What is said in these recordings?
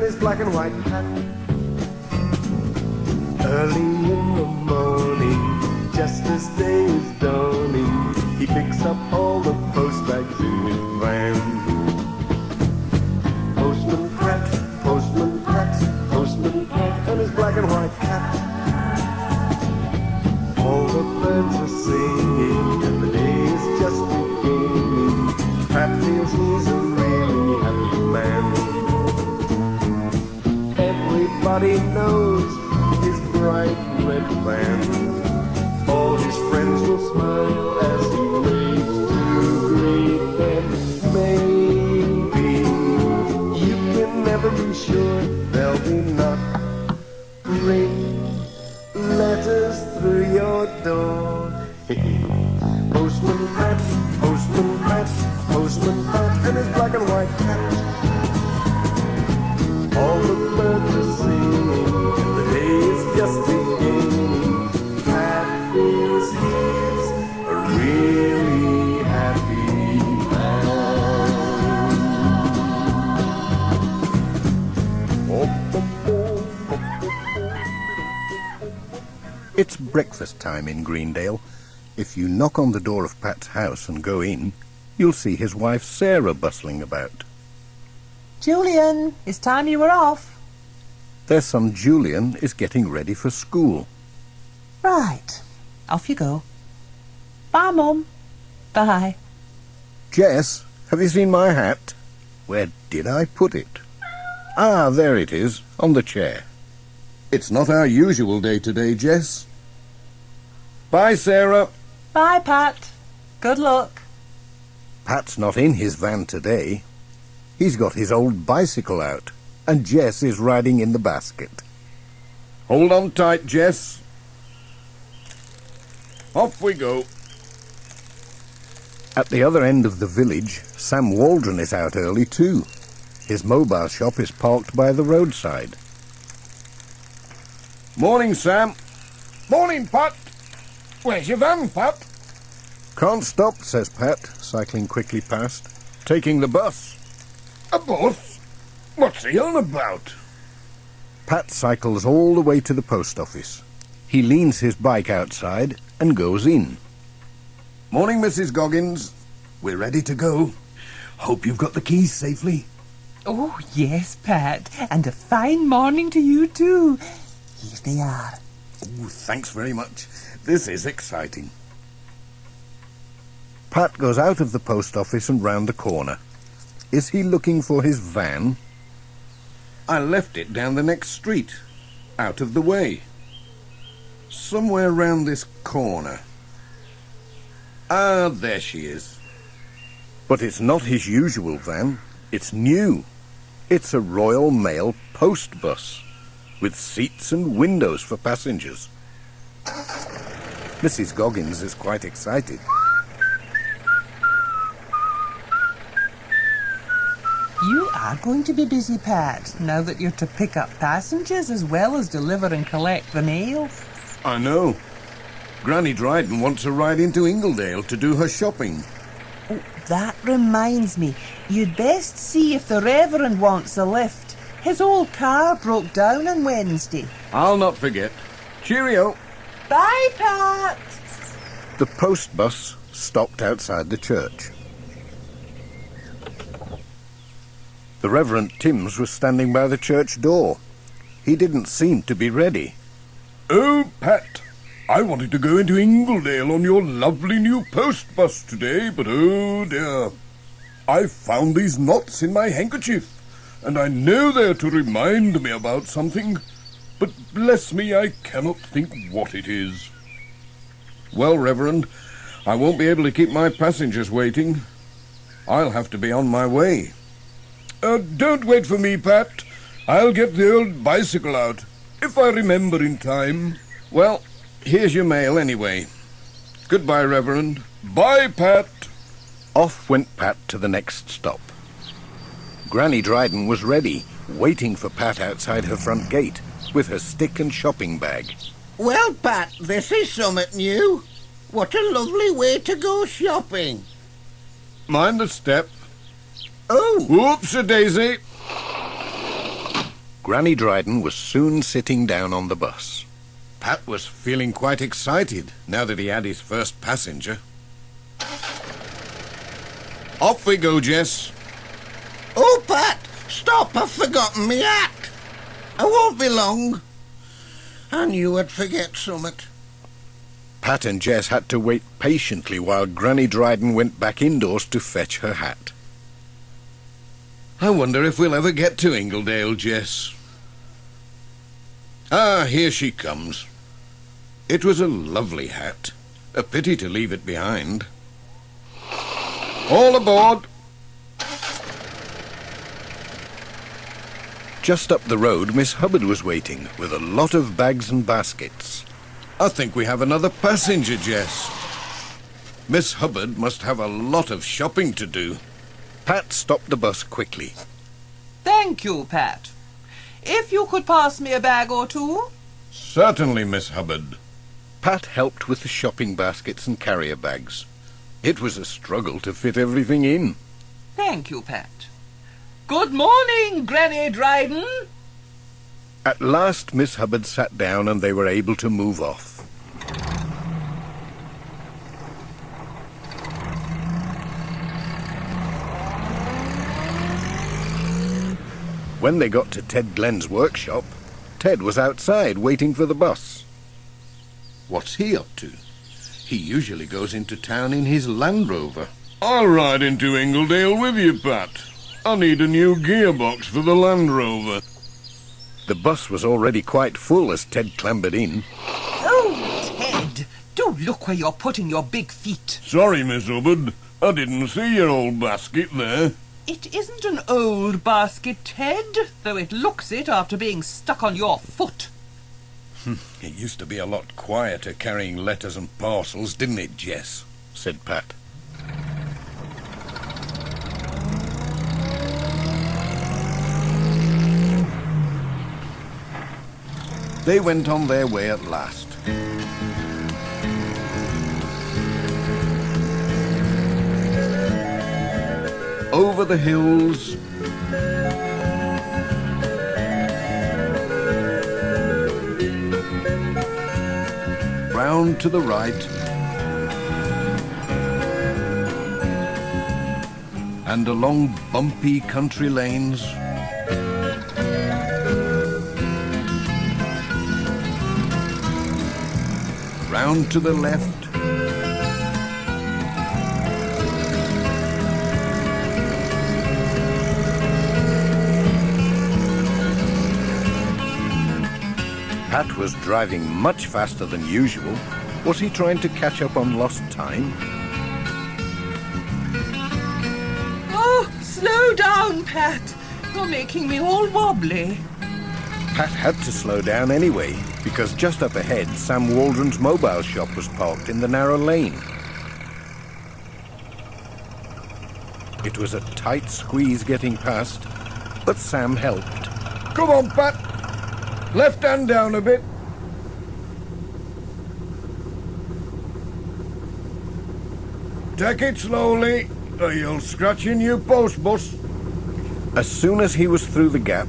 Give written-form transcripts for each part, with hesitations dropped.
his black and white hat. Early in the morning, just as day is dawning, he picks up all the post bags in his van. Postman Pat, Postman Pat, Postman Pat, and his black and white cat. All the birds are singing, and the day is just beginning. Pat feels he's a really happy man. Everybody knows his bright red van. All his friends will smile as he waves to greet them. Maybe you can never be sure there'll be knock-ring letters through your door. Postman Pat, Postman Pat, Postman Pat, and his black and white cat. All the birds are singing, and the day is just beginning. Pat feels he's a really happy man. It's breakfast time in Greendale. If you knock on the door of Pat's house and go in, you'll see his wife Sarah bustling about. Julian, it's time you were off. Their son Julian is getting ready for school. Right, off you go. Bye, Mum. Bye. Jess, have you seen my hat? Where did I put it? Ah, there it is, on the chair. It's not our usual day today, Jess. Bye, Sarah. Bye, Pat. Good luck. Pat's not in his van today. He's got his old bicycle out, and Jess is riding in the basket. Hold on tight, Jess. Off we go. At the other end of the village, Sam Waldron is out early too. His mobile shop is parked by the roadside. Morning, Sam. Morning, Pat. Where's your van, Pat? Can't stop, says Pat, cycling quickly past. Taking the bus. A bus? What's he on about? Pat cycles all the way to the post office. He leans his bike outside and goes in. Morning, Mrs. Goggins. We're ready to go. Hope you've got the keys safely. Oh, yes, Pat. And a fine morning to you, too. Here they are. Oh, thanks very much. This is exciting. Pat goes out of the post office and round the corner. Is he looking for his van? I left it down the next street, out of the way. Somewhere round this corner. Ah, there she is. But it's not his usual van. It's new. It's a Royal Mail post bus, with seats and windows for passengers. Mrs. Goggins is quite excited. You are going to be busy, Pat, now that you're to pick up passengers as well as deliver and collect the mail. I know. Granny Dryden wants a ride into Ingledale to do her shopping. Oh, that reminds me. You'd best see if the Reverend wants a lift. His old car broke down on Wednesday. I'll not forget. Cheerio. Bye, Pat. The post bus stopped outside the church. The Reverend Timms was standing by the church door. He didn't seem to be ready. Oh, Pat, I wanted to go into Ingledale on your lovely new post bus today, but oh dear. I found these knots in my handkerchief, and I know they're to remind me about something, but bless me, I cannot think what it is. Well, Reverend, I won't be able to keep my passengers waiting. I'll have to be on my way. Don't wait for me, Pat. I'll get the old bicycle out, if I remember in time. Well, here's your mail anyway. Goodbye, Reverend. Bye, Pat. Off went Pat to the next stop. Granny Dryden was ready, waiting for Pat outside her front gate, with her stick and shopping bag. Well, Pat, this is something new. What a lovely way to go shopping. Mind the step. Oh! Whoops-a-daisy. Granny Dryden was soon sitting down on the bus. Pat was feeling quite excited now that he had his first passenger. Off we go, Jess. Oh, Pat, stop, I've forgotten me hat. I won't be long. I knew I'd forget summat. Pat and Jess had to wait patiently while Granny Dryden went back indoors to fetch her hat. I wonder if we'll ever get to Ingledale, Jess. Ah, here she comes. It was a lovely hat. A pity to leave it behind. All aboard! Just up the road, Miss Hubbard was waiting, with a lot of bags and baskets. I think we have another passenger, Jess. Miss Hubbard must have a lot of shopping to do. Pat stopped the bus quickly. Thank you, Pat. If you could pass me a bag or two. Certainly, Miss Hubbard. Pat helped with the shopping baskets and carrier bags. It was a struggle to fit everything in. Thank you, Pat. Good morning, Granny Dryden. At last, Miss Hubbard sat down and they were able to move off. When they got to Ted Glenn's workshop, Ted was outside waiting for the bus. What's he up to? He usually goes into town in his Land Rover. I'll ride into Ingledale with you, Pat. I need a new gearbox for the Land Rover. The bus was already quite full as Ted clambered in. Oh, Ted, do look where you're putting your big feet. Sorry, Miss Hubbard. I didn't see your old basket there. It isn't an old basket, Ted, though it looks it after being stuck on your foot. It used to be a lot quieter carrying letters and parcels, didn't it, Jess? Said Pat. They went on their way at last. Over the hills, round to the right, and along bumpy country lanes, round to the left, Pat was driving much faster than usual. Was he trying to catch up on lost time? Oh, slow down, Pat. You're making me all wobbly. Pat had to slow down anyway, because just up ahead, Sam Waldron's mobile shop was parked in the narrow lane. It was a tight squeeze getting past, but Sam helped. Come on, Pat. Left hand down a bit. Take it slowly, or you'll scratch your new post bus. As soon as he was through the gap,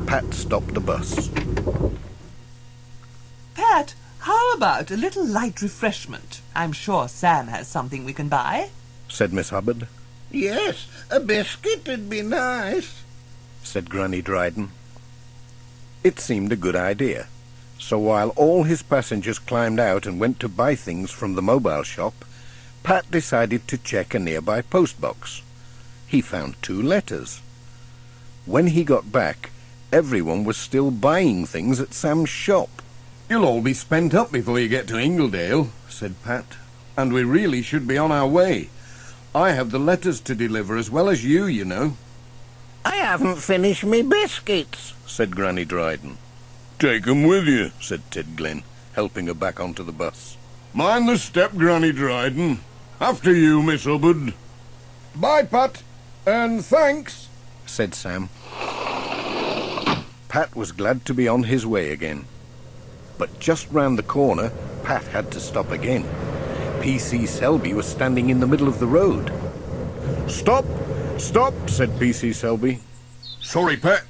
Pat stopped the bus. Pat, how about a little light refreshment? I'm sure Sam has something we can buy. Said Miss Hubbard. Yes, a biscuit'd be nice. Said Granny Dryden. It seemed a good idea. So while all his passengers climbed out and went to buy things from the mobile shop, Pat decided to check a nearby postbox. He found 2 letters. When he got back, everyone was still buying things at Sam's shop. You'll all be spent up before you get to Ingledale, said Pat. And we really should be on our way. I have the letters to deliver as well as you know. I haven't finished me biscuits. Said Granny Dryden. Take 'em with you. Said Ted Glynn, helping her back onto the bus. Mind the step, Granny Dryden. After you, Miss Hubbard. Bye, Pat. And thanks, said Sam. Pat was glad to be on his way again. But just round the corner, Pat had to stop again. P.C. Selby was standing in the middle of the road. Stop! Stop, said P.C. Selby. Sorry, Pat.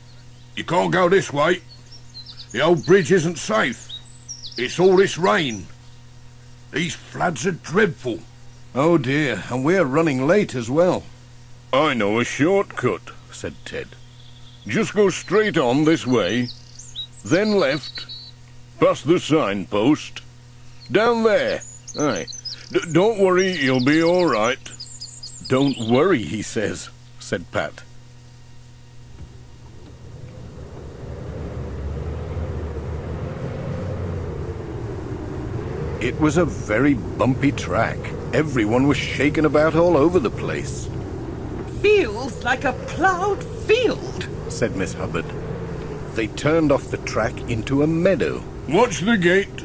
You can't go this way. The old bridge isn't safe. It's all this rain. These floods are dreadful. Oh dear, and we're running late as well. I know a shortcut, said Ted. Just go straight on this way, then left, past the signpost. Down there. Aye. Don't worry, you'll be all right. Don't worry, he says, said Pat. It was a very bumpy track. Everyone was shaken about all over the place. Feels like a ploughed field, said Miss Hubbard. They turned off the track into a meadow. Watch the gate.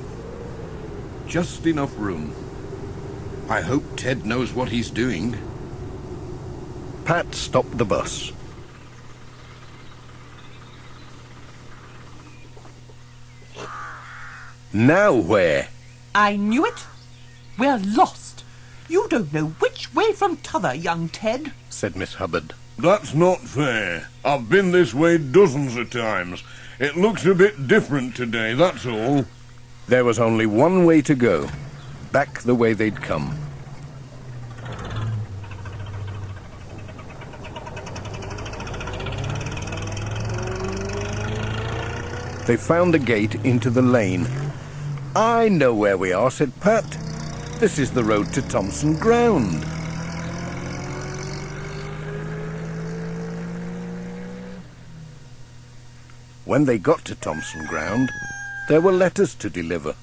Just enough room. I hope Ted knows what he's doing. Pat stopped the bus. Now where? I knew it. We're lost. You don't know which way from t'other, young Ted, said Miss Hubbard. That's not fair. I've been this way dozens of times. It looks a bit different today, that's all. There was only one way to go. Back the way they'd come. They found a gate into the lane. I know where we are, said Pat. This is the road to Thompson Ground. When they got to Thompson Ground, there were letters to deliver.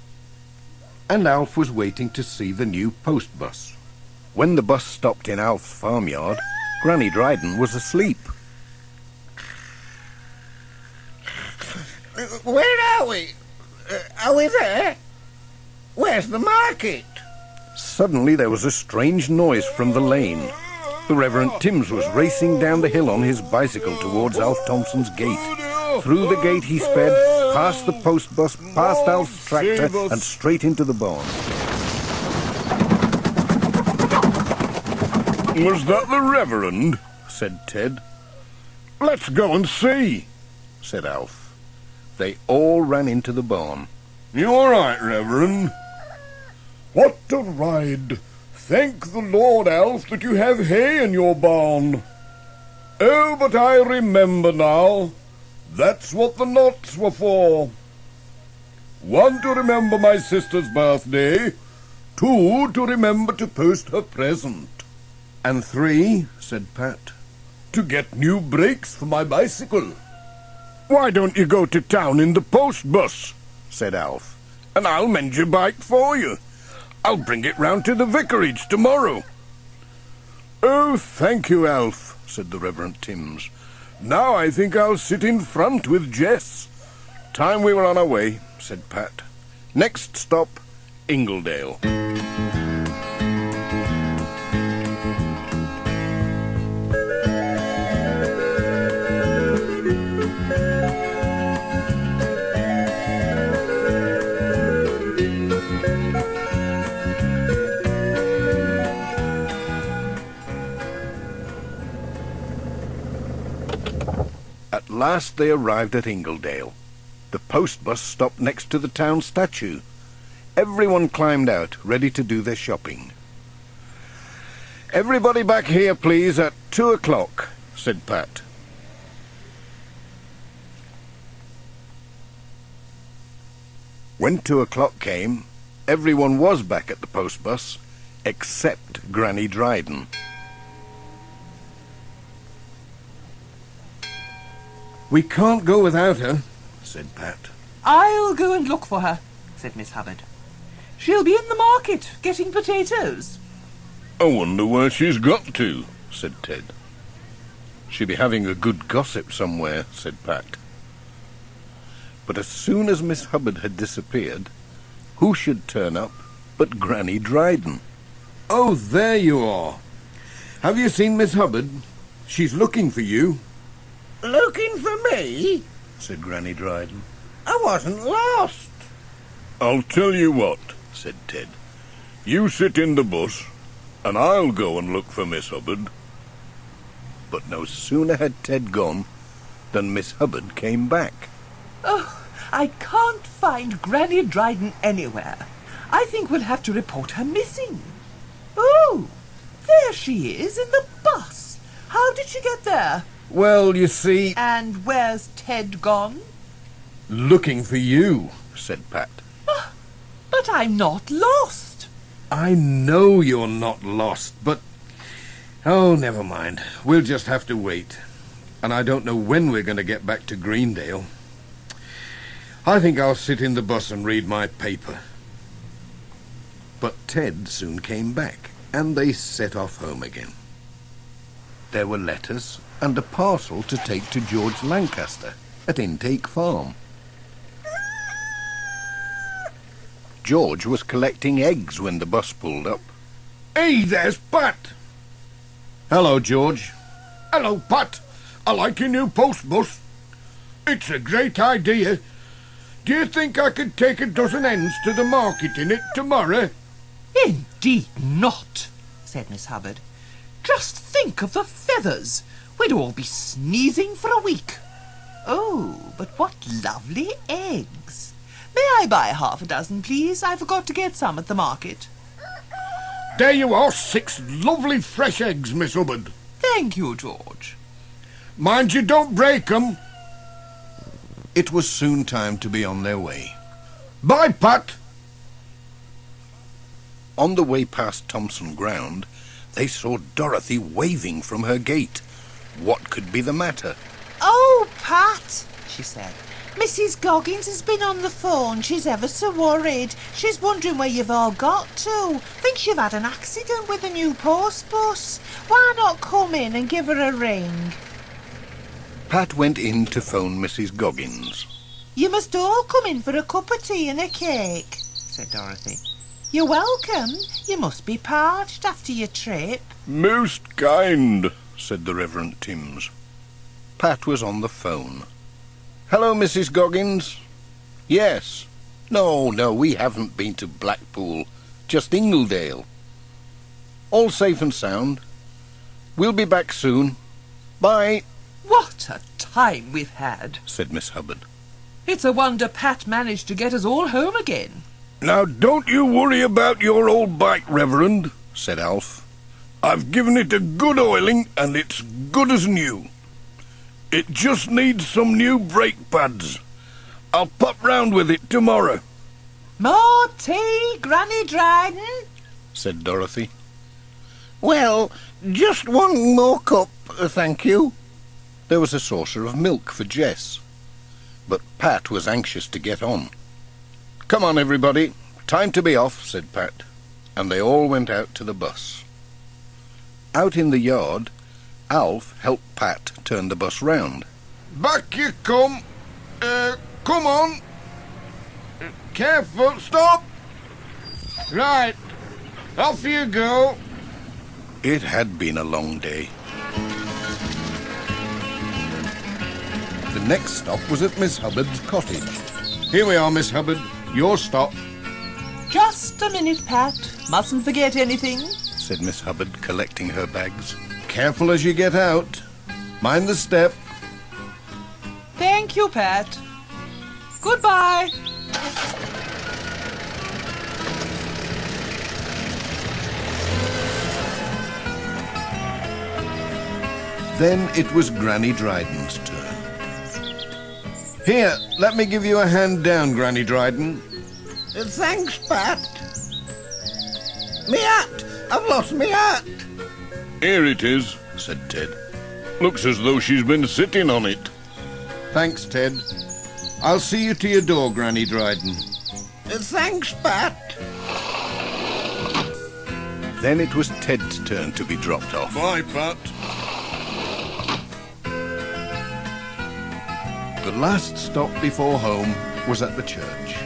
And Alf was waiting to see the new post bus. When the bus stopped in Alf's farmyard, Granny Dryden was asleep. Where are we? Are we there? Where's the market? Suddenly there was a strange noise from the lane. The Reverend Timms was racing down the hill on his bicycle towards Alf Thompson's gate. Through the gate he sped, past the post bus, past Alf's tractor, and straight into the barn. Was that the Reverend? Said Ted. Let's go and see, said Alf. They all ran into the barn. You all right, Reverend? What a ride! Thank the Lord, Alf, that you have hay in your barn. Oh, but I remember now. That's what the knots were for. 1, to remember my sister's birthday. 2, to remember to post her present. And 3, said Pat, to get new brakes for my bicycle. Why don't you go to town in the post bus, said Alf, and I'll mend your bike for you. I'll bring it round to the vicarage tomorrow. Oh, thank you, Alf, said the Reverend Timms. Now I think I'll sit in front with Jess. Time we were on our way, said Pat. Next stop, Ingledale. At last they arrived at Ingledale. The post bus stopped next to the town statue. Everyone climbed out, ready to do their shopping. Everybody back here, please, at 2 o'clock, said Pat. When 2 o'clock came, everyone was back at the post bus, except Granny Dryden. We can't go without her, said Pat. I'll go and look for her, said Miss Hubbard. She'll be in the market, getting potatoes. I wonder where she's got to, said Ted. She'll be having a good gossip somewhere, said Pat. But as soon as Miss Hubbard had disappeared, who should turn up but Granny Dryden? Oh, there you are. Have you seen Miss Hubbard? She's looking for you. Looking for me? Said Granny Dryden. I wasn't lost. I'll tell you what, said Ted. You sit in the bus, and I'll go and look for Miss Hubbard. But no sooner had Ted gone than Miss Hubbard came back. Oh, I can't find Granny Dryden anywhere. I think we'll have to report her missing. Oh, there she is in the bus. How did she get there? Well, you see... And where's Ted gone? Looking for you, said Pat. But I'm not lost. I know you're not lost, but... Oh, never mind. We'll just have to wait. And I don't know when we're going to get back to Greendale. I think I'll sit in the bus and read my paper. But Ted soon came back, and they set off home again. There were letters and a parcel to take to George Lancaster at Intake Farm. George was collecting eggs when the bus pulled up. Hey, there's Pat. Hello, George. Hello, Pat. I like your new post bus. It's a great idea. Do you think I could take a dozen hens to the market in it tomorrow? Indeed not, said Miss Hubbard. Just think of the feathers. We'd all be sneezing for a week. Oh, but what lovely eggs. May I buy half a dozen, please? I forgot to get some at the market. There you are, 6 lovely fresh eggs, Miss Hubbard. Thank you, George. Mind you don't break 'em. It was soon time to be on their way. Bye, Pat. On the way past Thompson Ground, they saw Dorothy waving from her gate. What could be the matter? Oh, Pat, she said. Mrs. Goggins has been on the phone. She's ever so worried. She's wondering where you've all got to. Thinks you've had an accident with the new post bus. Why not come in and give her a ring? Pat went in to phone Mrs. Goggins. You must all come in for a cup of tea and a cake, said Dorothy. You're welcome. You must be parched after your trip. Most kind, said the Reverend Timms. Pat was on the phone. Hello, Mrs. Goggins. Yes. No, we haven't been to Blackpool. Just Ingledale. All safe and sound. We'll be back soon. Bye. What a time we've had, said Miss Hubbard. It's a wonder Pat managed to get us all home again. Now, don't you worry about your old bike, Reverend, said Alf. I've given it a good oiling, and it's good as new. It just needs some new brake pads. I'll pop round with it tomorrow. More tea, Granny Dryden, said Dorothy. Well, just one more cup, thank you. There was a saucer of milk for Jess. But Pat was anxious to get on. Come on, everybody. Time to be off, said Pat. And they all went out to the bus. Out in the yard, Alf helped Pat turn the bus round. Back you come. Come on. Careful, stop. Right, off you go. It had been a long day. The next stop was at Miss Hubbard's cottage. Here we are, Miss Hubbard. Your stop, Just a minute, Pat. Mustn't forget anything. said Miss Hubbard, collecting her bags. Careful as you get out. Mind the step. Thank you, Pat. Goodbye. Then it was Granny Dryden's turn. Here, let me give you a hand down, Granny Dryden. Thanks, Pat. Me hat! I've lost me hat! Here it is, Said Ted. Looks as though she's been sitting on it. Thanks, Ted. I'll see you to your door, Granny Dryden. Thanks, Pat. Then it was Ted's turn to be dropped off. Bye, Pat. The last stop before home was at the church.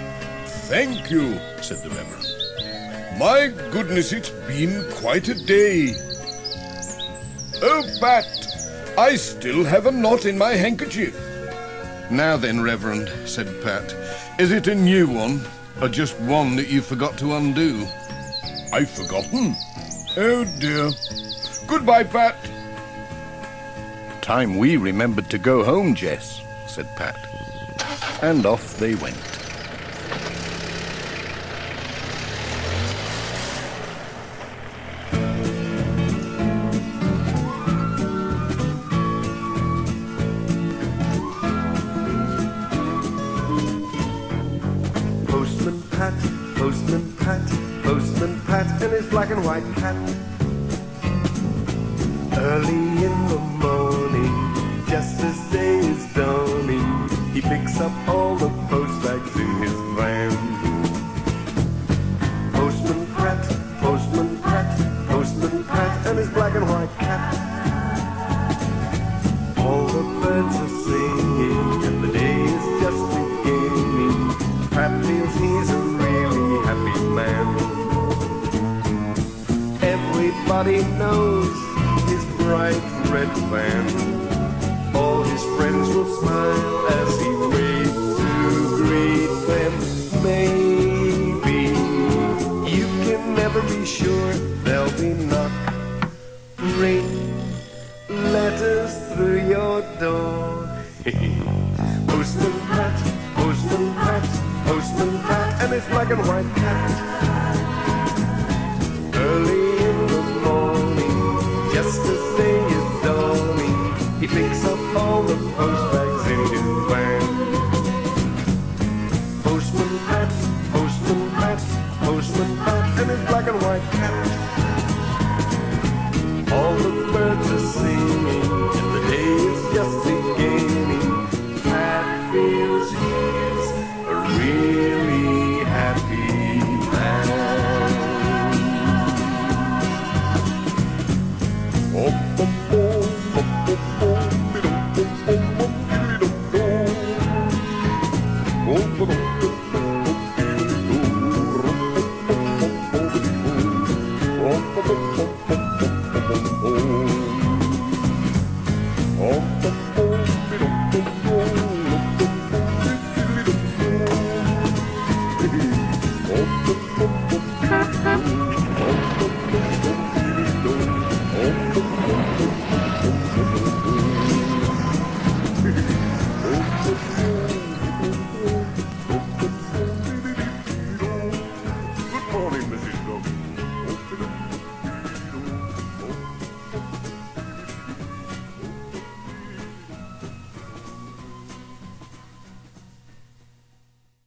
Thank you, Said the Reverend. My goodness, it's been quite a day. Oh, Pat, I still have a knot in my handkerchief. Now then, Reverend, said Pat, is it a new one, or just one that you forgot to undo? I've forgotten. Oh, dear. Goodbye, Pat. time we remembered to go home, Jess, said Pat. And off they went. Postman Pat, Postman Pat, Postman Pat, and his black and white cat. Early in the morning, just as day is dawning, he picks up all the post bags in his van. Postman Pat, Postman Pat, Postman Pat, and his black and white cat. All the birds are singing, and the day is just beginning. Pat feels he's a really happy man. Everybody knows his bright red van. All his friends will smile as he waits to greet them. Maybe you can never be sure there'll be knock, ring, letters through your door. Postman Pat, Postman Pat, Postman Pat, and his black and white cat. Early in the morning, just as day is dawning, he picks up all the post bags in his van. Postman Pat, Postman Pat, Postman Pat, and his black and white cat. All the birds are singing, and the day is just beginning. Pat feels he's a really happy man. Oh,